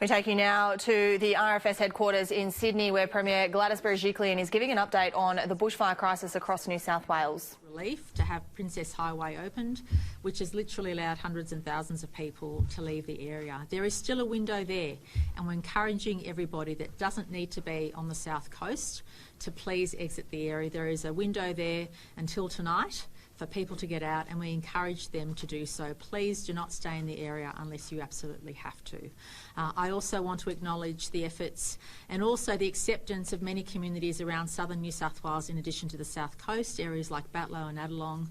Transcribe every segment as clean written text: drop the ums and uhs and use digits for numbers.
We take you now to the RFS headquarters in Sydney, where Premier Berejiklian is giving an update on the bushfire crisis across New South Wales. Relief to have Princess Highway opened, which has literally allowed hundreds and thousands of people to leave the area. There is still a window there, and we're encouraging everybody that doesn't need to be on the south coast to please exit the area. There is a window there until tonight for people to get out, and we encourage them to do so. Please do not stay in the area unless you absolutely have to. I also want to acknowledge the efforts and also the acceptance of many communities around southern New South Wales, in addition to the south coast, areas like Batlow and Adelong,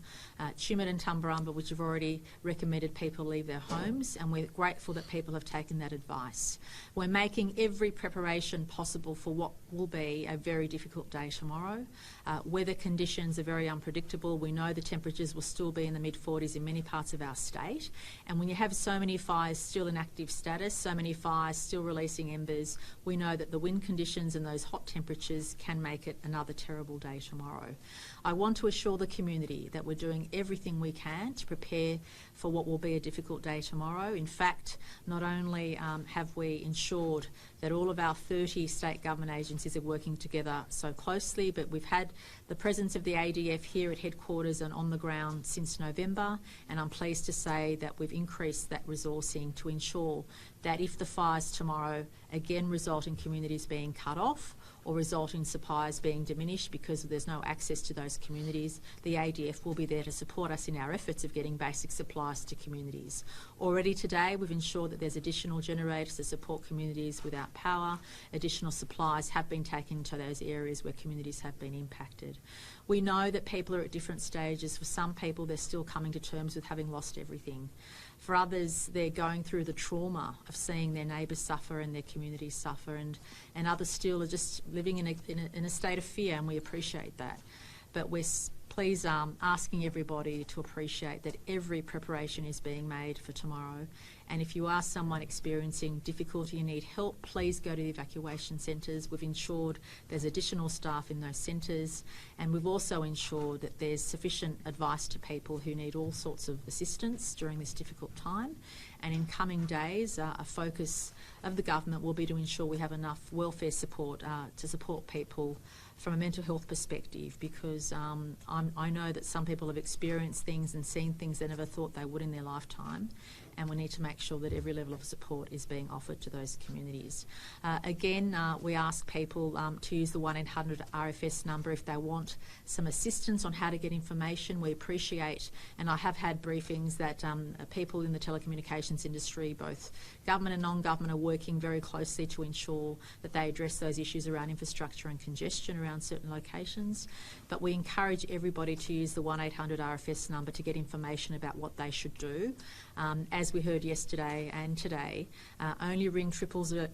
Tumut and Tumbarumba, which have already recommended people leave their homes, and we're grateful that people have taken that advice. We're making every preparation possible for what will be a very difficult day tomorrow. Weather conditions are very unpredictable. We know the temperatures will still be in the mid-40s in many parts of our state, and when you have so many fires still in active status, so many fires still releasing embers, we know that the wind conditions and those hot temperatures can make it another terrible day tomorrow. I want to assure the community that we're doing everything we can to prepare for what will be a difficult day tomorrow. In fact, not only have we ensured that all of our 30 state government agencies are working together so closely, but we've had the presence of the ADF here at headquarters and on the ground since November, and I'm pleased to say that we've increased that resourcing to ensure that if the fires tomorrow again result in communities being cut off or result in supplies being diminished because there's no access to those communities, the ADF will be there to support us in our efforts of getting basic supplies to communities. Already today we've ensured that there's additional generators to support communities without power. Additional supplies have been taken to those areas where communities have been impacted. We know that people are at different stages. For some people, they're still coming to terms with having lost everything. For others, they're going through the trauma of seeing their neighbours suffer and their communities suffer, and others still are just living in a state of fear, and we appreciate that. But we're please asking everybody to appreciate that every preparation is being made for tomorrow. And if you are someone experiencing difficulty and need help, please go to the evacuation centres. We've ensured there's additional staff in those centres, and we've also ensured that there's sufficient advice to people who need all sorts of assistance during this difficult time. And in coming days, a focus of the government will be to ensure we have enough welfare support to support people from a mental health perspective, because I know that some people have experienced things and seen things they never thought they would in their lifetime, and we need to make sure that every level of support is being offered to those communities. Again, we ask people to use the 1800 RFS number if they want some assistance on how to get information. We appreciate, and I have had briefings that people in the telecommunications industry, both government and non-government, are working very closely to ensure that they address those issues around infrastructure and congestion around certain locations. But we encourage everybody to use the 1800 RFS number to get information about what they should do. As we heard yesterday and today, only ring 000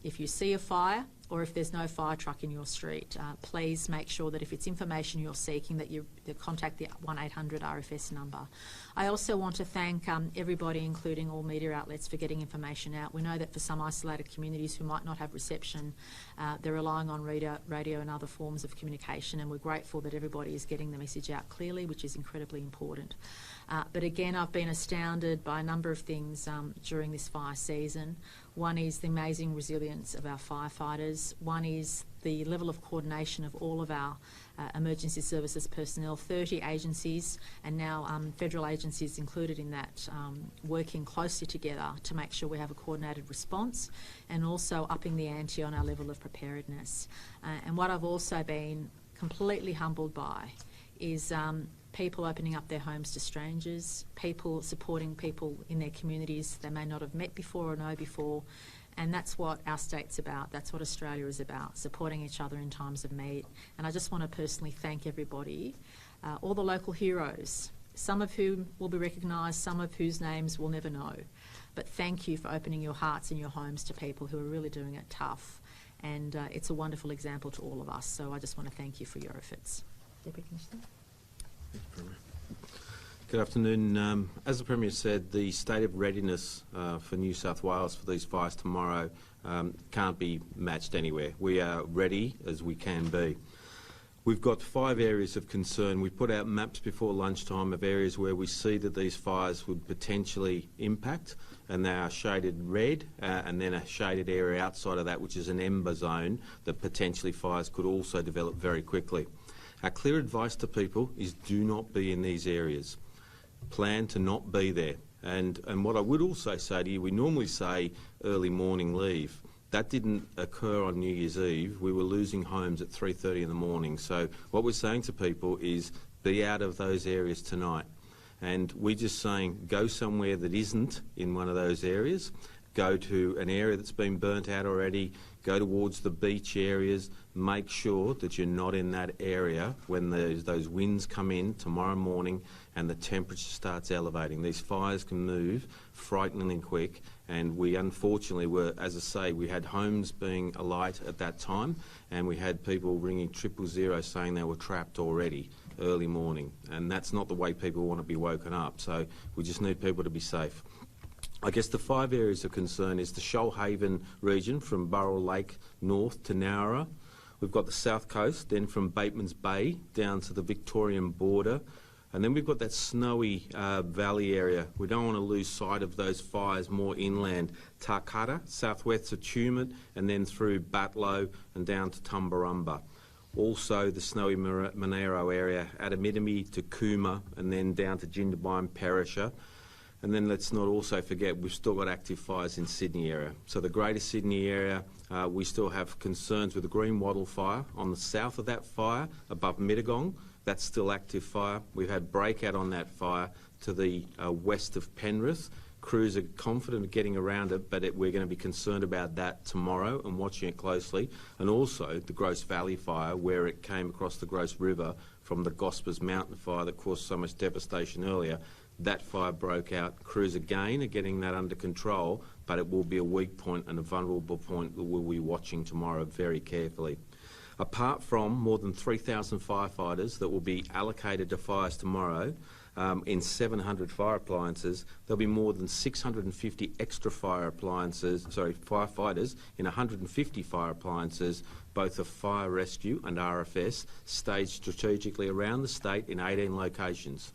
if you see a fire or if there's no fire truck in your street. Please make sure that if it's information you're seeking, that you contact the 1800 RFS number. I also want to thank everybody, including all media outlets, for getting information out. We know that for some isolated communities who might not have reception, they're relying on radio and other forms of communication, and we're grateful that everybody is getting the message out clearly, which is incredibly important. But again, I've been astounded by a number of things during this fire season. One is the amazing resilience of our firefighters. One is the level of coordination of all of our emergency services personnel, 30 agencies, and now federal agencies included in that, working closely together to make sure we have a coordinated response, and also upping the ante on our level of preparedness. And what I've also been completely humbled by is people opening up their homes to strangers, people supporting people in their communities they may not have met before or know before. And that's what our state's about. That's what Australia is about, supporting each other in times of need. And I just want to personally thank everybody, all the local heroes, some of whom will be recognised, some of whose names we'll never know. But thank you for opening your hearts and your homes to people who are really doing it tough. And it's a wonderful example to all of us. So I just want to thank you for your efforts. Deputy Commissioner. Good afternoon. As the Premier said, the state of readiness for New South Wales for these fires tomorrow can't be matched anywhere. We are ready as we can be. We've got 5 areas of concern. We put out maps before lunchtime of areas where we see that these fires would potentially impact, and they are shaded red, and then a shaded area outside of that, which is an ember zone, that potentially fires could also develop very quickly. Our clear advice to people is do not be in these areas. Plan to not be there. And what I would also say to you, we normally say early morning leave. That didn't occur on New Year's Eve. We were losing homes at 3:30 in the morning. So what we're saying to people is be out of those areas tonight. And we're just saying go somewhere that isn't in one of those areas. Go to an area that's been burnt out already. Go towards the beach areas. Make sure that you're not in that area when those winds come in tomorrow morning and the temperature starts elevating. These fires can move frighteningly quick, and we unfortunately were, as I say, we had homes being alight at that time, and we had people ringing 000 saying they were trapped already early morning, and that's not the way people want to be woken up. So we just need people to be safe. I guess the 5 areas of concern is the Shoalhaven region from Burrell Lake north to Nowra. We've got the south coast, then from Bateman's Bay down to the Victorian border. And then we've got that snowy valley area. We don't want to lose sight of those fires more inland. Tarcutta, southwest of Tumut, and then through Batlow and down to Tumbarumba. Also the snowy Monero area, Adamidami to Cooma, and then down to Jindabyne, Perisher. And then let's not also forget we've still got active fires in Sydney area. So the Greater Sydney area, we still have concerns with the Green Wattle fire. On the south of that fire, above Mittagong, that's still active fire. We've had breakout on that fire to the west of Penrith. Crews are confident of getting around it, but we're going to be concerned about that tomorrow and watching it closely. And also the Grosse Valley fire, where it came across the Grosse River from the Gospers Mountain fire that caused so much devastation earlier. That fire broke out. Crews again are getting that under control, but it will be a weak point and a vulnerable point that we'll be watching tomorrow very carefully. Apart from more than 3,000 firefighters that will be allocated to fires tomorrow, in 700 fire appliances, there'll be more than 650 extra firefighters in 150 fire appliances, both of fire rescue and RFS, staged strategically around the state in 18 locations.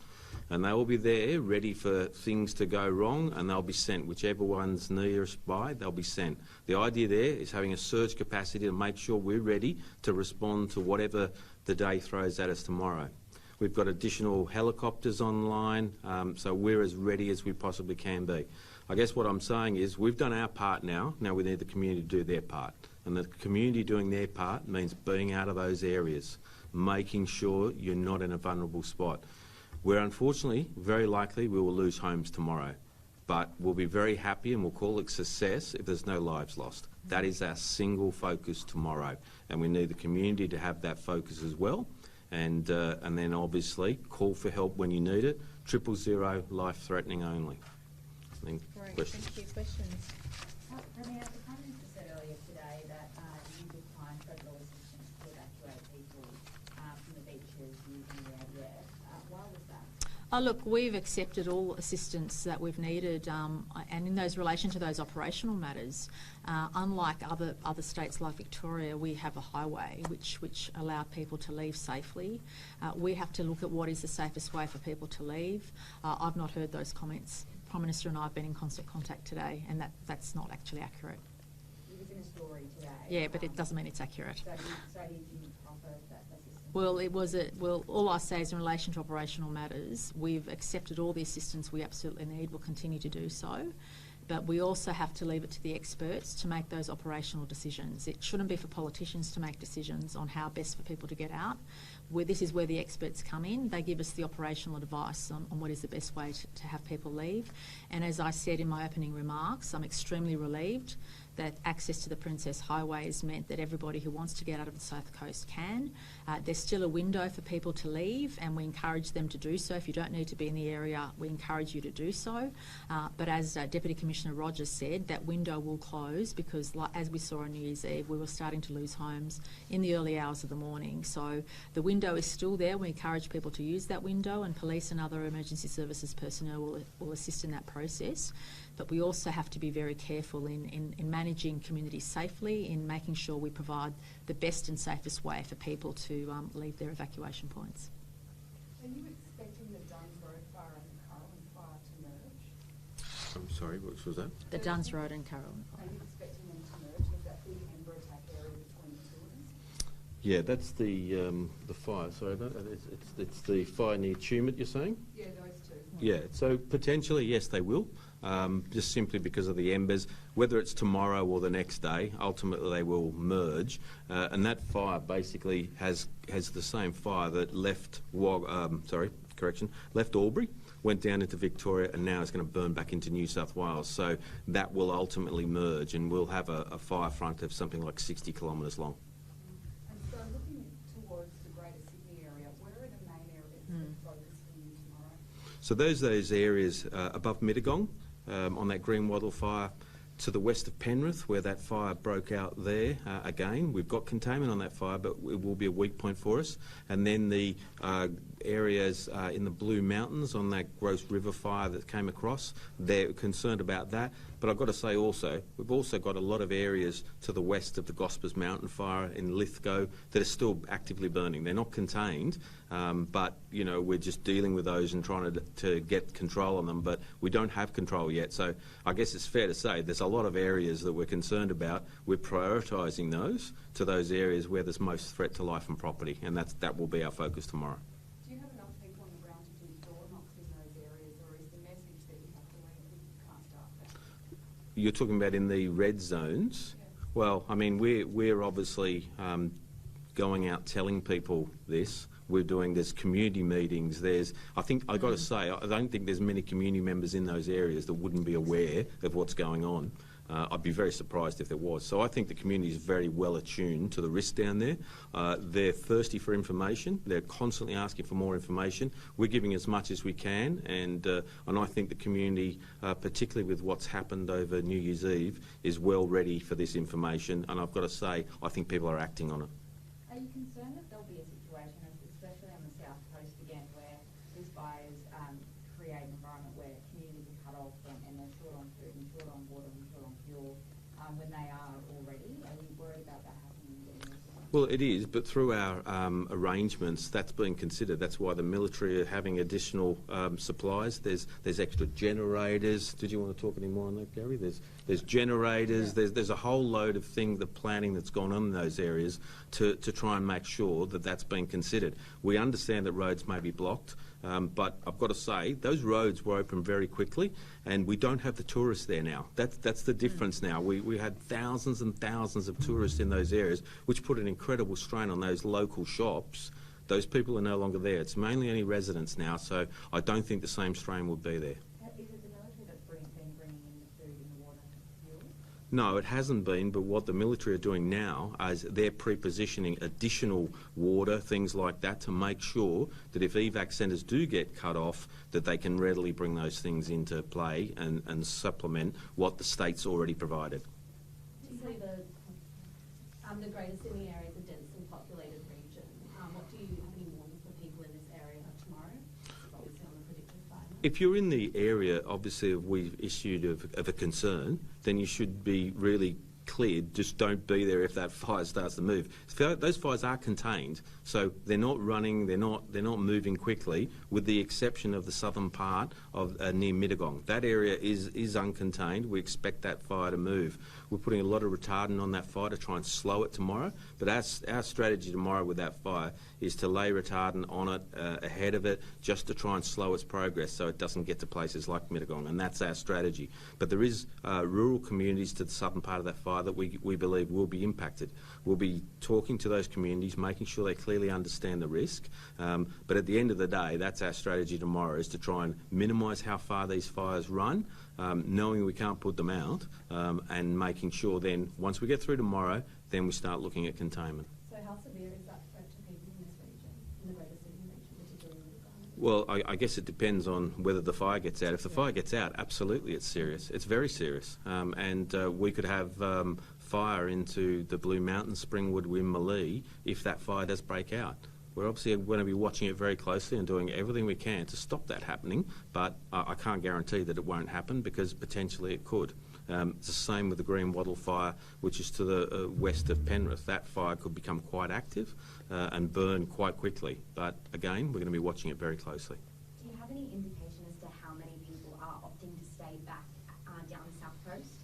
And they will be there ready for things to go wrong, and they'll be sent. Whichever one's nearest by, they'll be sent. The idea there is having a surge capacity to make sure we're ready to respond to whatever the day throws at us tomorrow. We've got additional helicopters online, so we're as ready as we possibly can be. I guess what I'm saying is we've done our part now. Now we need the community to do their part. And the community doing their part means being out of those areas, making sure you're not in a vulnerable spot. Where unfortunately, very likely, we will lose homes tomorrow. But we'll be very happy and we'll call it success if there's no lives lost. That is our single focus tomorrow. And we need the community to have that focus as well. And then obviously call for help when you need it. 000 life-threatening only. Great, thank you. Questions? Premier, the Prime Minister said earlier today that you declined federal assistance to evacuate people from the beaches using the ADF. Why was that? Look, we've accepted all assistance that we've needed, and in those relation to those operational matters, unlike other states like Victoria, we have a highway which allow people to leave safely. We have to look at what is the safest way for people to leave. I've not heard those comments. Prime Minister and I have been in constant contact today, and that's not actually accurate. It was in a story today. Yeah, but it doesn't mean it's accurate. So he didn't offer that assistance? Well, all I say is in relation to operational matters, we've accepted all the assistance we absolutely need. We'll continue to do so. But we also have to leave it to the experts to make those operational decisions. It shouldn't be for politicians to make decisions on how best for people to get out. This is where the experts come in. They give us the operational advice on what is the best way to have people leave. And as I said in my opening remarks, I'm extremely relieved that access to the Princess Highway has meant that everybody who wants to get out of the South Coast can. There's still a window for people to leave, and we encourage them to do so. If you don't need to be in the area, we encourage you to do so. But as Deputy Commissioner Rogers said, that window will close because, as we saw on New Year's Eve, we were starting to lose homes in the early hours of the morning. So the window is still there. We encourage people to use that window, and police and other emergency services personnel will assist in that process. but we also have to be very careful in managing communities safely, in making sure we provide the best and safest way for people to leave their evacuation points. Are you expecting the Duns Road fire and the Carlin fire to merge? I'm sorry, what was that? The Duns Road and Carolyn Are fire. you expecting them to merge with that big Ember attack area between the two of them? Yeah, that's the fire. Sorry, it's the fire near Tumut, you're saying? Yeah, those two. Yeah, so potentially, yes, they will. Just simply because of the embers, whether it's tomorrow or the next day, ultimately they will merge, and that fire basically has the same fire that left Albury, went down into Victoria, and now is going to burn back into New South Wales. So that will ultimately merge, and we'll have a fire front of something like 60 kilometres long. And so looking towards the Greater Sydney area, where are the main areas that focus for you tomorrow? So those areas above Mittagong, on that Green Wattle fire, to the west of Penrith, where that fire broke out there again. We've got containment on that fire, but it will be a weak point for us. And then the areas in the Blue Mountains on that Gross River fire that came across, they're concerned about that. But I've got to say also, we've also got a lot of areas to the west of the Gospers Mountain fire in Lithgow that are still actively burning. They're not contained, but, you know, we're just dealing with those and trying to get control on them, but we don't have control yet. So I guess it's fair to say there's a lot of areas that we're concerned about. We're prioritising those to those areas where there's most threat to life and property, and that will be our focus tomorrow. Do you have enough people on the ground to do door knocks in those areas, or is the message that you have to wait and you can't start that? You're talking about in the red zones? Yeah. Well, I mean, we're obviously going out telling people this. We're doing, there's community meetings, I think, I've got to say, I don't think there's many community members in those areas that wouldn't be aware of what's going on. I'd be very surprised if there was. So I think the community is very well attuned to the risk down there. They're thirsty for information. They're constantly asking for more information. We're giving as much as we can, and I think the community, particularly with what's happened over New Year's Eve, is well ready for this information. And I've got to say, I think people are acting on it. Are you concerned that there'll be a situation, especially on the south coast again, where these fires create an environment where communities are cut off and they're short on food and short on water and short on fuel when they are already? Are you worried about that happening again? Well, it is, but through our arrangements, that's being considered. That's why the military are having additional supplies. There's extra generators. Did you want to talk any more on that, Gary? There's generators. Yeah. There's a whole load of the planning that's gone on in those areas to try and make sure that that's being considered. We understand that roads may be blocked. But I've got to say, those roads were open very quickly, and we don't have the tourists there now. That's the difference now. We had thousands and thousands of tourists in those areas, which put an incredible strain on those local shops. Those people are no longer there. It's mainly only residents now, so I don't think the same strain will be there. Is it the military that's been bringing in the food and the water and fuel? No, it hasn't been, but what the military are doing now is they're pre-positioning additional water, things like that, to make sure that if evac centres do get cut off, that they can readily bring those things into play and supplement what the state's already provided. Particularly the Greater Sydney area is a densely populated region. What do you have any warnings for people in this area tomorrow? Obviously on the predicted fire. If you're in the area, obviously, we've issued of a concern, then you should be really cleared. Just don't be there if that fire starts to move. Those fires are contained, so they're not running, they're not moving quickly, with the exception of the southern part of near Mittagong. That area is uncontained. We expect that fire to move. We're putting a lot of retardant on that fire to try and slow it tomorrow, but our strategy tomorrow with that fire is to lay retardant on it ahead of it, just to try and slow its progress so it doesn't get to places like Mittagong, and that's our strategy. But there is rural communities to the southern part of that fire that we believe will be impacted. We'll be talking to those communities, making sure they clearly understand the risk, but at the end of the day, that's our strategy tomorrow, is to try and minimise how far these fires run, knowing we can't put them out, and making sure then, once we get through tomorrow, then we start looking at containment. So how severe is that threat to people in this region, in the Greater Sydney region, particularly in Mittagong? Well, I guess it depends on whether the fire gets out. If the fire gets out, absolutely it's serious. It's very serious. And we could have fire into the Blue Mountains, Springwood, Wimmallee, if that fire does break out. We're obviously going to be watching it very closely and doing everything we can to stop that happening, but I can't guarantee that it won't happen because potentially it could. It's the same with the Green Wattle fire, which is to the west of Penrith. That fire could become quite active and burn quite quickly. But again, we're going to be watching it very closely. Do you have any indication as to how many people are opting to stay back down the south coast,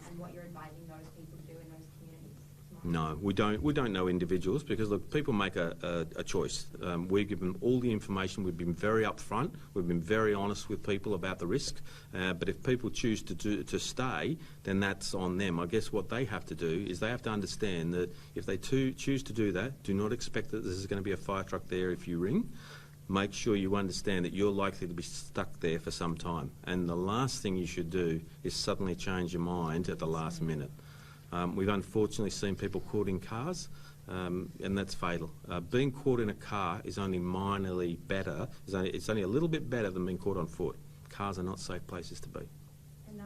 and what you're advising those people to do in those communities? No, we don't know individuals because, look, people make a choice. We give them all the information. We've been very upfront. We've been very honest with people about the risk. But if people choose to stay, then that's on them. I guess what they have to do is they have to understand that if they choose to do that, do not expect that there's going to be a fire truck there if you ring. Make sure you understand that you're likely to be stuck there for some time. And the last thing you should do is suddenly change your mind at the last minute. We've unfortunately seen people caught in cars, and that's fatal. Being caught in a car is only minorly better. It's only a little bit better than being caught on foot. Cars are not safe places to be. And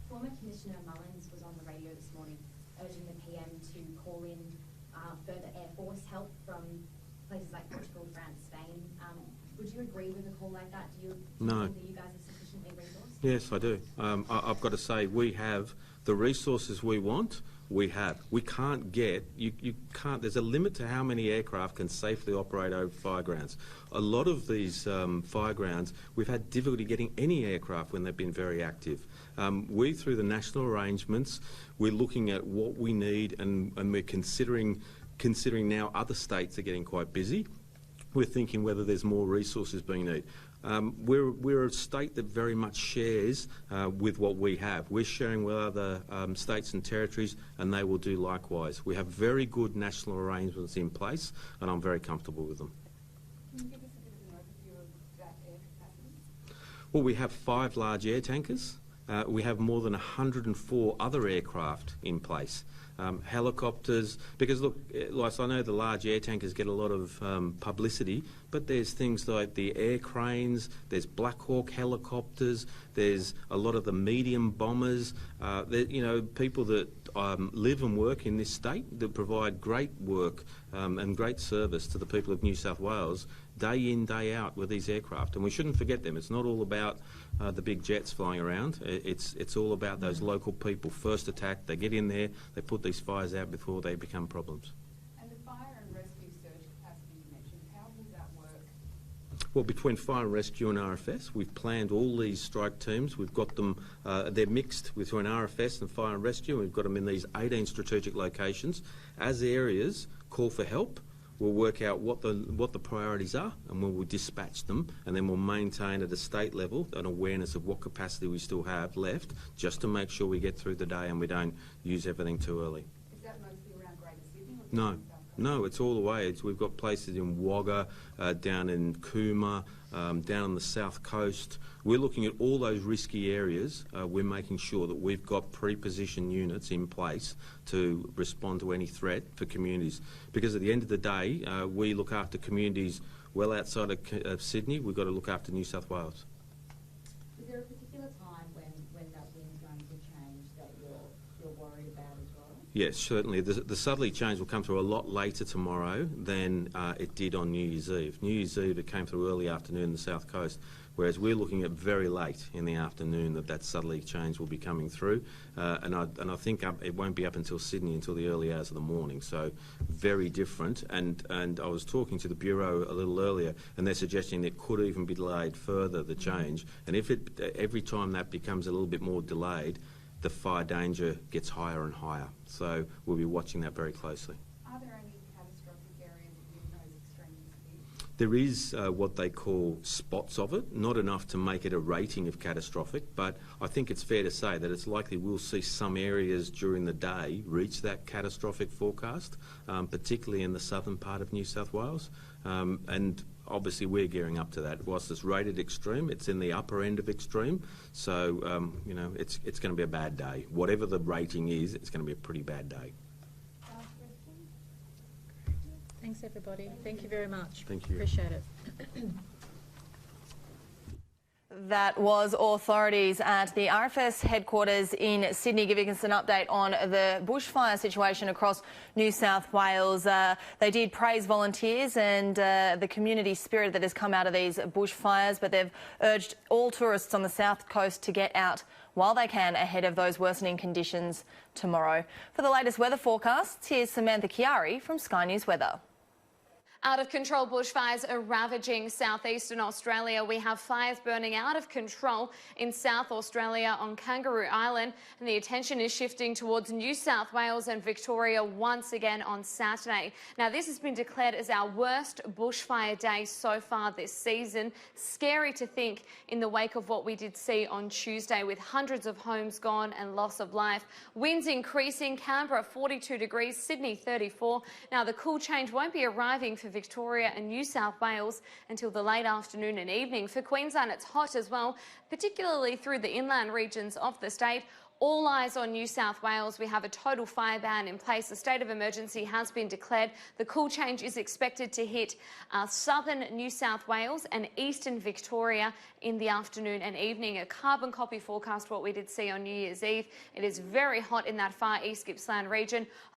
former Commissioner Mullins was on the radio this morning urging the PM to call in further Air Force help from places like Portugal, France, Spain. Would you agree with a call like that? Do you No. think that you guys are sufficiently resourced? Yes, I do. I've got to say we have the resources we want. We can't get, you can't, there's a limit to how many aircraft can safely operate over fire grounds. A lot of these fire grounds, we've had difficulty getting any aircraft when they've been very active. Through the national arrangements, we're looking at what we need and we're considering now other states are getting quite busy. We're thinking whether there's more resources being needed. We're a state that very much shares with what we have. We're sharing with other states and territories, and they will do likewise. We have very good national arrangements in place, and I'm very comfortable with them. Can you give us a bit of an overview of that air capacity? Well, we have 5 large air tankers. We have more than 104 other aircraft in place. Helicopters, because look, like I know the large air tankers get a lot of publicity, but there's things like the air cranes, there's Black Hawk helicopters, there's a lot of the medium bombers, people that live and work in this state that provide great work and great service to the people of New South Wales day in, day out with these aircraft. And we shouldn't forget them. It's not all about the big jets flying around. It's all about those local people. First attack, they get in there, they put these fires out before they become problems. And the fire and rescue surge capacity you mentioned, how will that work? Well, between fire and rescue and RFS, we've planned all these strike teams. We've got them, they're mixed between RFS and fire and rescue. We've got them in these 18 strategic locations. As areas call for help, we'll work out what the priorities are, and we'll dispatch them, and then we'll maintain at a state level an awareness of what capacity we still have left, just to make sure we get through the day and we don't use everything too early. Is that mostly around Greater Sydney? Or No. No, it's all the way. We've got places in Wagga, down in Cooma, down on the south coast. We're looking at all those risky areas. We're making sure that we've got pre-positioned units in place to respond to any threat for communities. Because at the end of the day, we look after communities well outside of Sydney. We've got to look after New South Wales. Is there a particular time when that wind's going to change that you're worried about as well? Yes, certainly. The southerly change will come through a lot later tomorrow than it did on New Year's Eve. New Year's Eve, it came through early afternoon in the south coast, whereas we're looking at very late in the afternoon that southerly change will be coming through. And I think it won't be up until Sydney until the early hours of the morning, so very different. And I was talking to the Bureau a little earlier, and they're suggesting it could even be delayed further, the change. And if every time that becomes a little bit more delayed, the fire danger gets higher and higher. So we'll be watching that very closely. Are there any catastrophic areas within those extremes here? There is what they call spots of it, not enough to make it a rating of catastrophic, but I think it's fair to say that it's likely we'll see some areas during the day reach that catastrophic forecast, particularly in the southern part of New South Wales. And obviously we're gearing up to that. Whilst it's rated extreme, it's in the upper end of extreme, so it's going to be a bad day. Whatever the rating is, it's going to be a pretty bad day. Last question? Thanks, everybody. Thank you very much. Thank you. Appreciate it. That was authorities at the RFS headquarters in Sydney giving us an update on the bushfire situation across New South Wales. They did praise volunteers and the community spirit that has come out of these bushfires, but they've urged all tourists on the south coast to get out while they can ahead of those worsening conditions tomorrow. For the latest weather forecasts, here's Samantha Chiari from Sky News Weather. Out-of-control bushfires are ravaging southeastern Australia. We have fires burning out of control in South Australia on Kangaroo Island, and the attention is shifting towards New South Wales and Victoria once again on Saturday. Now, this has been declared as our worst bushfire day so far this season. Scary to think in the wake of what we did see on Tuesday, with hundreds of homes gone and loss of life. Winds increasing, Canberra 42 degrees, Sydney 34. Now, the cool change won't be arriving for Victoria and New South Wales until the late afternoon and evening. For Queensland, it's hot as well, particularly through the inland regions of the state. All eyes on New South Wales. We have a total fire ban in place. A state of emergency has been declared. The cool change is expected to hit southern New South Wales and eastern Victoria in the afternoon and evening. A carbon copy forecast what we did see on New Year's Eve. It is very hot in that far east Gippsland region.